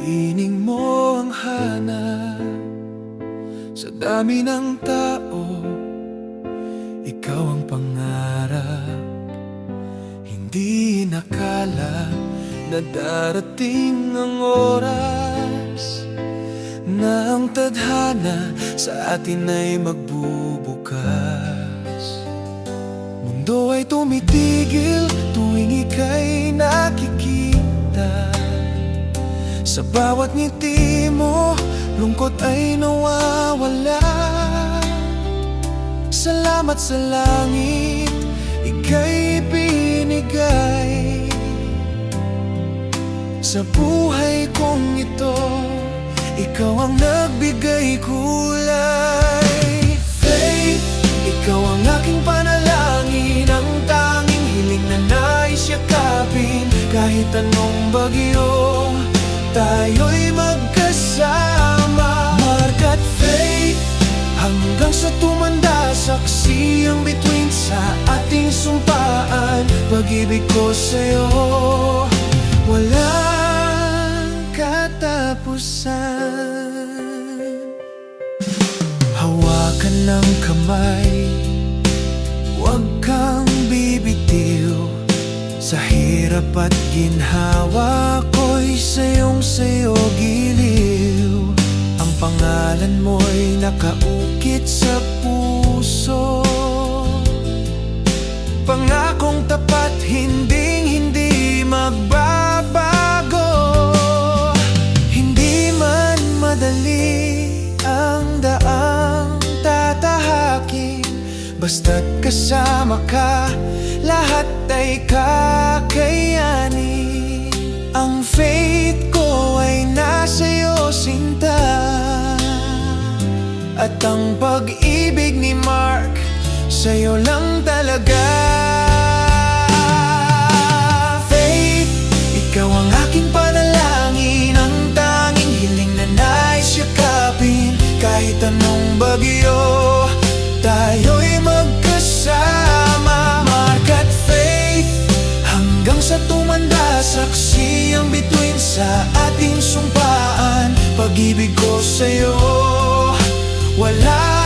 Tining mo ang hanap sa dami ng tao. Ikaw ang pangarap, hindi nakala na darating ang oras na ang tadhana sa atin ay magbubukas. Mundo ay tumitigil tuwing ika'y nakikita. Sa bawat ngiti mo, lungkot ay nawawala. Salamat sa langit, ika'y binigay. Sa buhay kong ito, ikaw ang nagbigay kulay. Faith, ikaw ang aking panalangin, ang tanging hiling na nais yakapin. Kahit anong bagyo, tayo'y magkasama. Mark at Faith, hanggang sa tumanda, saksi ang bituin sa ating sumpaan. Pag-ibig ko sa'yo, walang katapusan. Hawakan ng kamay, huwag kang bibitiw. Sa hirap at ginhawa ko'y sayo giliw. Ang pangalan mo'y nakaukit sa puso. Pangakong tapat, hindi magbabago. Hindi man madali ang daang tatahakin, basta't kasama ka, lahat ay kakayanin. Ang faith ko ay nasa'yo, sinta. At ang pag-ibig ni Mark, sa'yo lang talaga. Faith, ikaw ang aking panalangin, ang tanging hiling na nais yakapin. Kahit anong bagyo, tayo'y magkasama. Mark at Faith, hanggang sa tumanda, saksi ang bituin sa ating sumpaan. Pag-ibig ko sa'yo, wala